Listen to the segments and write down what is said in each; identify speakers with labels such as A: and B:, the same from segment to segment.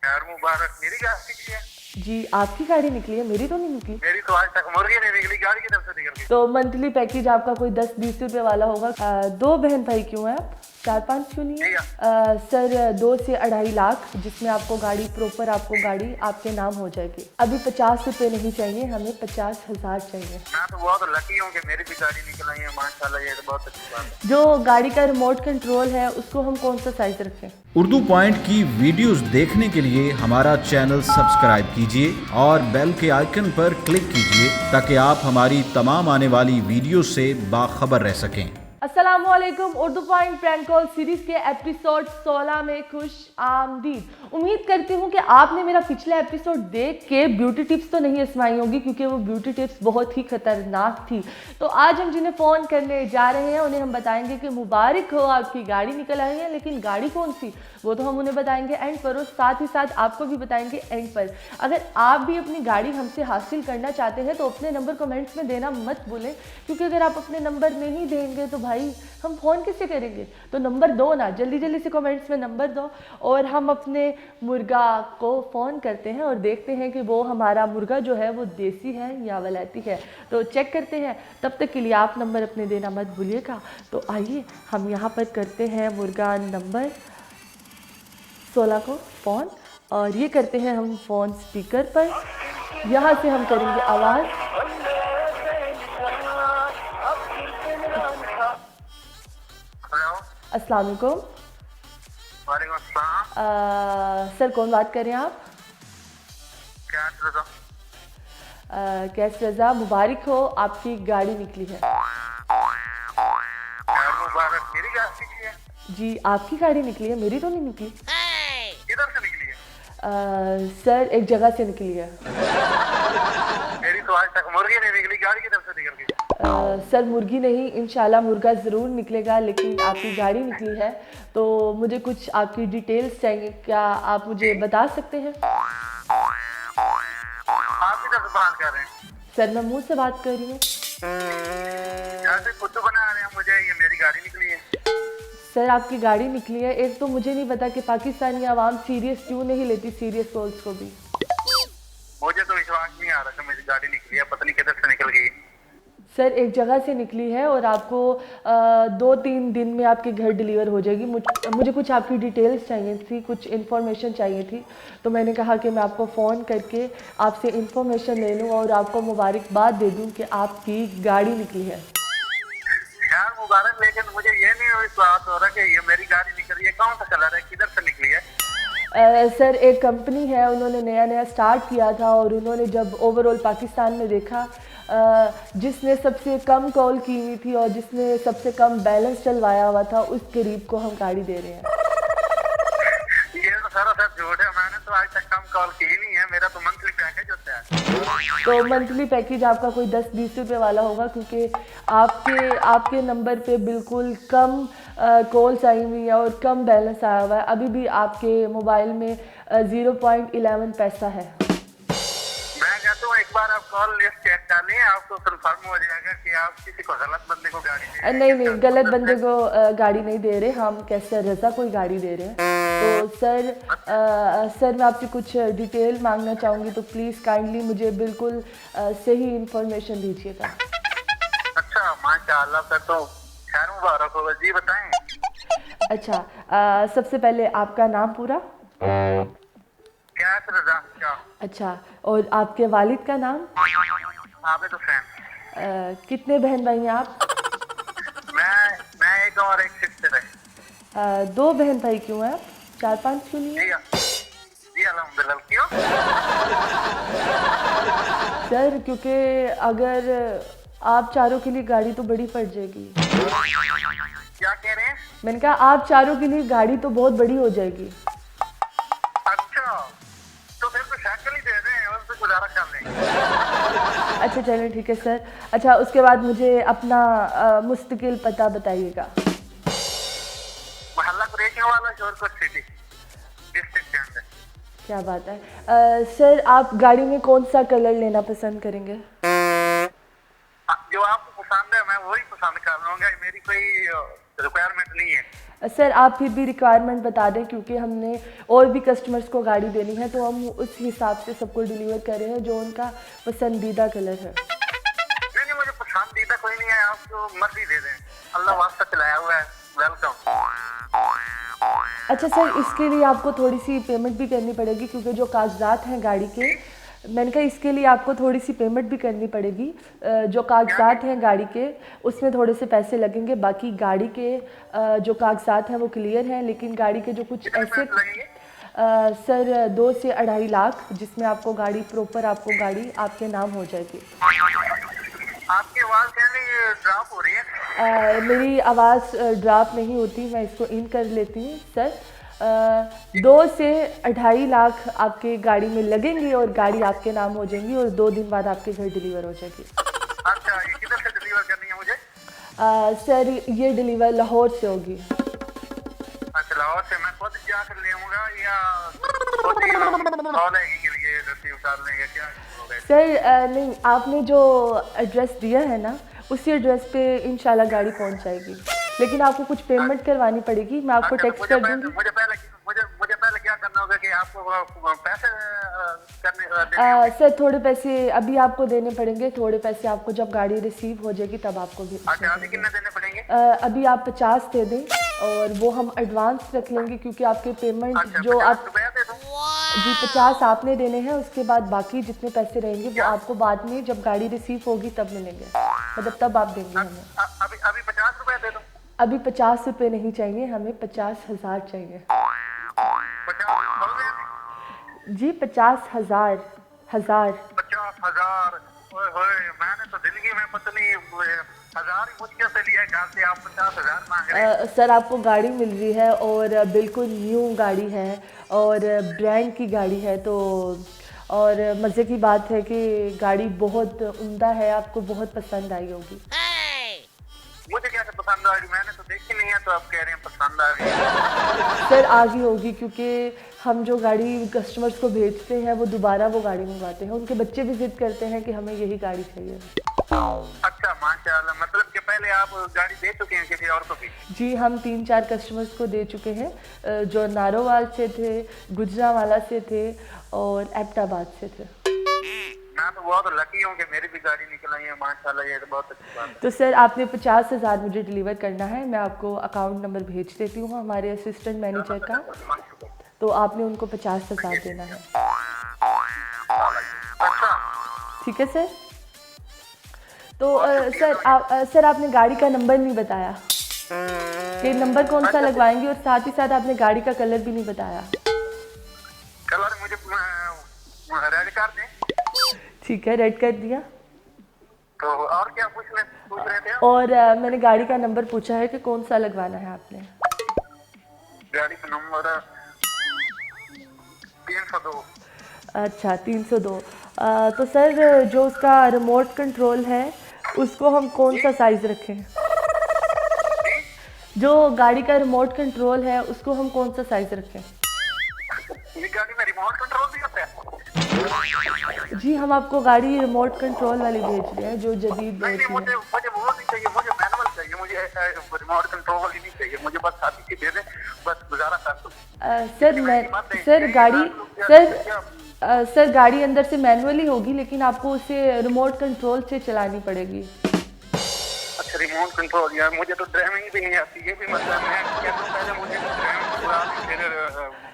A: यार मुबारक, मेरी गाड़ी निकली है।
B: जी आपकी गाड़ी निकली है, मेरी तो नहीं निकली।
A: मेरी तो आज तक मुर्गी नहीं निकली, गाड़ी की तरफ से निकल गई।
B: तो मंथली पैकेज आपका कोई 10-20 रुपए वाला होगा। दो बहन भाई क्यों हैं आप? 4-5 क्यों नहीं है? सर 2 से 2.5 लाख, जिसमें आपको गाड़ी प्रॉपर, आपको गाड़ी आपके नाम हो जाएगी। अभी 50 रुपए नहीं चाहिए, हमें 50,000 चाहिए।
A: मैं तो बहुत लकी हूँ कि मेरी भी गाड़ी निकल आई है, माशाल्लाह, ये तो बहुत अच्छी बात है।
B: जो गाड़ी का रिमोट कंट्रोल है उसको हम कौन सा साइज रखें?
C: उर्दू पॉइंट की वीडियोस देखने के लिए हमारा चैनल सब्सक्राइब कीजिए और बेल के आइकन पर क्लिक कीजिए ताकि आप हमारी तमाम आने वाली वीडियो से बाखबर रह सकें।
B: अस्सलामुअलैकुम। Urdu point prank call series के एपिसोड 16 में खुश आमदीद। उम्मीद करती हूँ कि आपने मेरा पिछला एपिसोड देख के ब्यूटी टिप्स तो नहीं आजमाई होगी, क्योंकि वो ब्यूटी टिप्स बहुत ही खतरनाक थी। तो आज हम जिन्हें फ़ोन करने जा रहे हैं उन्हें हम बताएंगे कि मुबारक हो, आपकी गाड़ी निकल आई है। लेकिन गाड़ी कौन सी, वो तो हम उन्हें बताएंगे एंड पर, और साथ ही साथ आपको भी बताएंगे एंड पर। अगर आप भी अपनी गाड़ी हमसे हासिल करना चाहते हैं तो अपने नंबर कमेंट्स में देना मत भूलें, क्योंकि अगर आप अपने नंबर नहीं देंगे तो भाई हम फ़ोन किससे करेंगे। तो नंबर दो ना, जल्दी जल्दी से कमेंट्स में नंबर दो और हम अपने मुर्गा को फ़ोन करते हैं और देखते हैं कि वो हमारा मुर्गा जो है वो देसी है या वलैती है। तो चेक करते हैं, तब तक के लिए आप नंबर अपने देना मत भूलिएगा। तो आइए हम यहाँ पर करते हैं मुर्गा नंबर 16 को फ़ोन, और ये करते हैं हम फ़ोन स्पीकर पर। यहाँ से हम करेंगे आवाज़।
A: हेलो,
B: अस्सलाम वालेकुम।
A: वालेकुम अस्सलाम।
B: सर कौन बात कर रहे हैं आप?
A: क्या रजा?
B: कैस रज़ा, मुबारक हो, आपकी गाड़ी निकली है।
A: यार मुबारक, मेरी गाड़ी निकली है।
B: जी आपकी गाड़ी निकली है, मेरी तो नहीं निकली।
A: किधर से निकली है?
B: सर एक जगह से निकली है।
A: मेरी तो आज तक मुर्गी नहीं निकली, गाड़ी की तरफ से निकल गई।
B: सर मुर्गी नहीं, इंशाल्लाह मुर्गा ज़रूर निकलेगा, लेकिन आपकी गाड़ी निकली है। तो मुझे कुछ आपकी डिटेल्स चाहिए, क्या आप मुझे बता सकते हैं?
A: आप किधर से बात कर रहे हैं?
B: सर मैं मुंह से बात कर रही हूँ।
A: यहाँ से खुद बना रहे हैं मुझे, ये मेरी गाड़ी निकली है।
B: सर आपकी गाड़ी निकली है। एक तो मुझे नहीं पता कि पाकिस्तानी आवाम सीरियस क्यों नहीं लेती सीरियस कॉल्स को भी।
A: मुझे तो विश्वास नहीं आ रहा कि मेरी गाड़ी निकली है, पता नहीं किधर से निकल गई।
B: सर एक जगह से निकली है और आपको 2-3 दिन में आपके घर डिलीवर हो जाएगी। मुझे कुछ आपकी डिटेल्स चाहिए थी, कुछ इन्फॉर्मेशन चाहिए थी, तो मैंने कहा कि मैं आपको फ़ोन करके आपसे इन्फॉर्मेशन ले लूँ और आपको मुबारकबाद दे दूँ कि आपकी गाड़ी निकली है।
A: यार मुबारक, लेकिन मुझे ये नहीं विश्वास हो रहा कि ये मेरी गाड़ी निकली है। कौन सा कलर है, किधर से निकली है?
B: सर एक कंपनी है, उन्होंने नया नया स्टार्ट किया था और उन्होंने जब ओवरऑल पाकिस्तान में देखा, जिसने सबसे कम कॉल की हुई थी और जिसने सबसे कम बैलेंस चलवाया हुआ था, उस गरीब को हम गाड़ी दे रहे हैं।
A: ये तो सरासर झूठ है, मैंने तो आज तक कम कॉल की ही नहीं है। मेरा तो मंथली पैकेज होता है।
B: तो मंथली पैकेज आपका कोई 10-20 रुपए वाला होगा, क्योंकि आपके नंबर पे बिल्कुल कम कॉल्स आई हुई है और कम बैलेंस आया हुआ है। अभी भी आपके मोबाइल में 0.11 पैसा है।
A: मैं कहता हूँ एक बार आप कॉल लिस्ट चेक कर लें, आपको कंफर्म हो जाएगा कि आप किसी को गलत बंदे को गाड़ी दे रहे हैं।
B: नहीं, गलत बंदे को गाड़ी नहीं दे रहे, हम कैसे रज़ा कोई गाड़ी दे रहे हैं। तो सर मैं आपसे कुछ डिटेल मांगना चाहूँगी, तो प्लीज़ काइंडली मुझे बिल्कुल सही इंफॉर्मेशन दीजिएगा।
A: अच्छा, माशाअल्लाह, फिर तो खैर मुबारक होगा जी, बताएं।
B: अच्छा, सबसे पहले आपका नाम पूरा?
A: क्या रजा? क्या?
B: अच्छा, और आपके वालिद का नाम?
A: आबिद हुसैन।
B: कितने बहन भाई हैं आप?
A: मैं एक और एक सिस्टर है।
B: 2 बहन भाई क्यों हैं आप? 4-5 क्यों नहीं है?
A: जी अल्हम्दुलिल्लाह। क्यों?
B: सर क्योंकि अगर आप चारों के लिए गाड़ी तो बड़ी पड़ जाएगी।
A: क्या कह रहे हैं?
B: मैंने कहा आप चारों के लिए गाड़ी तो बहुत बड़ी हो जाएगी।
A: अच्छा, तो फिर तो साइकिल ही दे दें, उससे गुजारा कर लेंगे।
B: अच्छा चलें ठीक है सर। अच्छा उसके बाद मुझे अपना मुस्तकिल पता बताइएगा।
A: मोहल्ला कुरैशियों वाला, शोरकोट सिटी, डिस्ट्रिक्ट के अंदर।
B: क्या बात है। सर आप गाड़ी में कौन सा कलर लेना पसंद करेंगे?
A: जो आपको पसंद है मैं वही पसंद कर लूंगा, मेरी कोई रिक्वायरमेंट नहीं है।
B: सर सर आप फिर भी रिक्वायरमेंट बता दें, क्योंकि हमने और भी कस्टमर्स को गाड़ी देनी है, तो हम उस हिसाब से सबको डिलीवर कर रहे हैं जो उनका पसंदीदा कलर है।
A: नहीं, मुझे पसंदीदा कोई नहीं है, आप जो मर्जी दे दें, अल्लाह वास्ता चलाया हुआ है। वेलकम।
B: अच्छा सर, इसके लिए आपको थोड़ी सी पेमेंट भी करनी पड़ेगी, क्योंकि जो कागजात हैं गाड़ी के, मैंने कहा इसके लिए आपको थोड़ी सी पेमेंट भी करनी पड़ेगी। जो कागजात हैं गाड़ी के उसमें थोड़े से पैसे लगेंगे, बाकी गाड़ी के जो कागजात हैं वो क्लियर हैं, लेकिन गाड़ी के जो कुछ ऐसे सर 2 से 2.5 लाख, जिसमें आपको गाड़ी प्रॉपर आपको गाड़ी आपके नाम हो जाएगी।
A: आपकी आवाज़ कहने ड्रॉप हो रही है।
B: मेरी आवाज़ ड्रॉप नहीं होती, मैं इसको इन कर लेती हूँ सर। 2 से 2.5 लाख आपके गाड़ी में लगेंगे और गाड़ी आपके नाम हो जाएंगी और 2 दिन बाद आपके घर डिलीवर हो जाएगी।
A: अच्छा, ये किधर से डिलीवर करनी है मुझे?
B: सर ये डिलीवर लाहौर से होगी।
A: अच्छा, लाहौर से मैं खुद जाकर ले आऊँगा या खुद ही कॉल आएगी कि ये रिसीव कर लेंगे क्या?
B: सर नहीं, आपने जो एड्रेस दिया है ना उसी एड्रेस पे इंशाल्लाह गाड़ी पहुंच जाएगी, लेकिन आपको कुछ पेमेंट करवानी पड़ेगी, मैं आपको टेक्स्ट कर दूंगी।
A: मुझे पहले क्या करना होगा कि आपको पैसे करने
B: सर थोड़े पैसे अभी आपको देने पड़ेंगे, थोड़े पैसे आपको जब गाड़ी रिसीव हो जाएगी तब आपको भी।
A: अच्छा, अभी कितने देने पड़ेंगे?
B: अभी आप 50 दे दें और वो हम एडवांस रख लेंगे, क्योंकि आपके पेमेंट जो आप जी 50 आपने देने हैं, उसके बाद बाकी जितने पैसे रहेंगे वो आपको बाद में जब गाड़ी रिसीव होगी तब मिलेंगे, मतलब तब आप देंगे हमें।
A: अभी 50 रुपए दे दो।
B: अभी 50 रुपये नहीं चाहिए हमें, 50,000 चाहिए।
A: 50,000
B: जी 50,000।
A: 50,000। मैंने तो जिंदगी में पता नहीं 1000 ही मुश्किल से लिया घर से, आप 50,000 मांग रहे हैं।
B: सर आपको गाड़ी मिल रही है और बिल्कुल न्यू गाड़ी है और ब्रांड की गाड़ी है, तो और मज़े की बात है कि गाड़ी बहुत उम्दा है, आपको बहुत पसंद आई होगी।
A: मुझे कैसे पसंद आ रही? मैंने तो देखी नहीं है, तो आप कह रहे हैं पसंद आ रही है।
B: सर आ गई होगी, क्योंकि हम जो गाड़ी कस्टमर्स को भेजते हैं वो दोबारा वो गाड़ी मंगवाते हैं, उनके बच्चे भी जिद करते हैं कि हमें यही गाड़ी चाहिए।
A: अच्छा, माशाल्लाह। मतलब कि पहले आप गाड़ी दे चुके हैं किसी और को भी?
B: जी हम 3-4 कस्टमर्स को दे चुके हैं, जो नारोवाल से थे, गुजरावाला से थे और एबटाबाद से थे।
A: मैं तो बहुत लकी हूँ कि मेरी भी गाड़ी निकल आई है माशाल्लाह, ये तो बहुत अच्छी बात है।
B: तो सर आपने 50,000 मुझे डिलीवर करना है, मैं आपको अकाउंट नंबर भेज देती हूँ हमारे असिस्टेंट मैनेजर का, तो आपने उनको 50,000 देना है।
A: अच्छा,
B: ठीक है सर। तो सर आपने गाड़ी का नंबर नहीं बताया कि नंबर कौन सा लगवाएंगे, और साथ ही साथ आपने गाड़ी का कलर भी नहीं बताया।
A: कलर मुझे रेड कर दें।
B: ठीक है, रेड कर दिया।
A: तो और क्या पूछ रहे थे?
B: और मैंने गाड़ी का नंबर पूछा है कि कौन सा लगवाना है आपने।
A: गाड़ी का नंबर 302।
B: अच्छा 302। तो सर जो उसका रिमोट कंट्रोल है उसको हम कौन सा साइज़ रखें? जो गाड़ी का रिमोट कंट्रोल है उसको हम कौन सा साइज़ रखें?
A: ये गाड़ी में रिमोट कंट्रोल भी होता है?
B: जी हम आपको गाड़ी रिमोट कंट्रोल वाली भेज रहे हैं जो जदीद
A: नहीं,
B: भेज
A: मुझे वो नहीं चाहिए, मुझे मैनुअल चाहिए, मुझे रिमोट कंट्रोल वाली नहीं चाहिए, मुझे बस साथी की दे दें, बस गुजारा कर दो।
B: सर गाड़ी अंदर से मैनुअली होगी, लेकिन आपको उसे रिमोट कंट्रोल से चलानी पड़ेगी।
A: अच्छा, रिमोट कंट्रोल। यार मुझे तो ड्राइविंग भी नहीं आती, ये भी मतलब पहले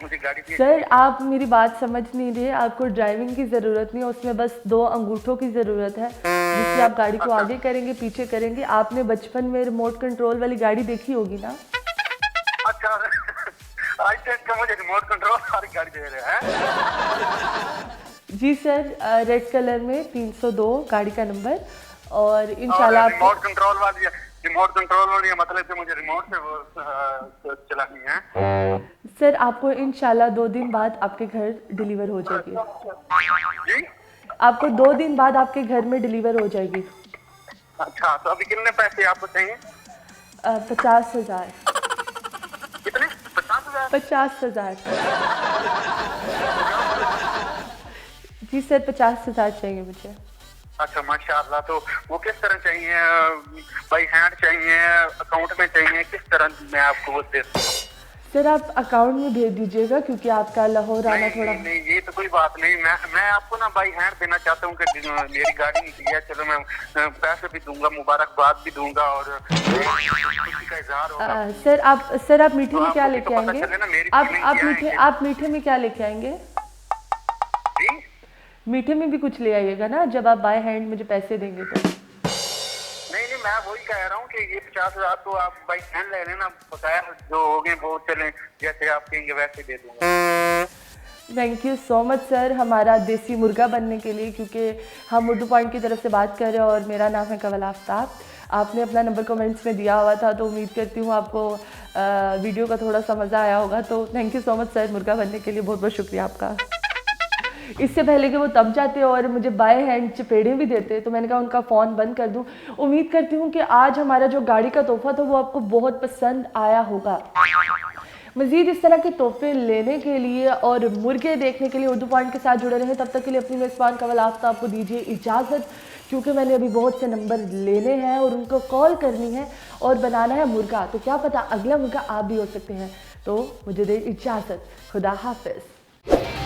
A: मुझे गाड़ी।
B: सर आप मेरी बात समझ नहीं रहे, आपको ड्राइविंग की ज़रूरत नहीं है, उसमें बस 2 अंगूठों की ज़रूरत है जिससे आप गाड़ी को आगे करेंगे पीछे करेंगे। आपने बचपन में रिमोट कंट्रोल वाली गाड़ी देखी होगी ना?
A: अच्छा, मुझे रिमोट कंट्रोल वाली गाड़ी दे रहे हैं?
B: जी सर, रेड कलर में 302 गाड़ी का नंबर, और इंशाल्लाह
A: रिमोट कंट्रोल वाली मतलब कि मुझे रिमोट से वो चलानी है।
B: सर आपको इंशाल्लाह 2 दिन बाद आपके घर डिलीवर हो जाएगी।
A: जी?
B: आपको 2 दिन बाद आपके घर में डिलीवर हो जाएगी।
A: अच्छा, तो अभी कितने पैसे आपको चाहिए?
B: 50,000।
A: कितने? 50,000?
B: 50,000। जी सर 50,000 चाहिए मुझे।
A: अच्छा माशाल्लाह। तो वो किस तरह चाहिए? बाई हैंड चाहिए, अकाउंट में चाहिए, किस तरह मैं आपको वो दे सकता हूँ?
B: सर आप अकाउंट में भेज दीजिएगा क्योंकि आपका लाहौर आना
A: नहीं,
B: थोड़ा
A: नहीं ये तो कोई बात नहीं। मैं आपको ना बाई हैंड देना चाहता हूँ कि मेरी गाड़ी निकली है। चलो मैं पैसे भी दूंगा, मुबारकबाद भी दूंगा और खुशी का इजहार होगा।
B: सर आप मीठे
A: तो
B: में क्या
A: आपको
B: लेके
A: तो पता
B: आएंगे?
A: चले ना मेरी feeling क्या है
B: आप मीठे में क्या लेके आएंगे?
A: जी?
B: मीठे में भी कुछ ले आइएगा ना जब आप बाय हैंड मुझे पैसे देंगे तो।
A: नहीं, मैं वही कह रहा हूँ कि ये 50,000 तो आप बाई हैंड ले लेना, बकाया जो होंगे वो चले जैसे आप कहेंगे वैसे दे दूंगा।
B: Thank you so much sir हमारा देसी मुर्गा बनने के लिए, क्योंकि हम उर्दू पॉइंट की तरफ से बात कर रहे हैं और मेरा नाम है कंवल आफ्ताब। आपने अपना नंबर कमेंट्स में दिया हुआ था तो उम्मीद करती हूँ आपको वीडियो का थोड़ा सा मज़ा आया होगा। तो thank you so much sir मुर्गा बनने के लिए, बहुत बहुत शुक्रिया आपका। इससे पहले कि वो तब जाते और मुझे बाय हैंड चपेड़े भी देते तो मैंने कहा उनका फ़ोन बंद कर दूं। उम्मीद करती हूँ कि आज हमारा जो गाड़ी का तोहफा था वो आपको बहुत पसंद आया होगा। मज़ीद इस तरह के तोहफे लेने के लिए और मुर्गे देखने के लिए उर्दू पॉइंट के साथ जुड़े रहें। तब तक के लिए अपनी मेज़बान कंवल आफ्ताब को दीजिए इजाज़त, क्योंकि मैंने अभी बहुत से नंबर लेने हैं और उनको कॉल करनी है और बनाना है मुर्गा। तो क्या पता अगला मुर्गा आप भी हो सकते हैं। तो मुझे दे इजाज़त, खुदा हाफिज़।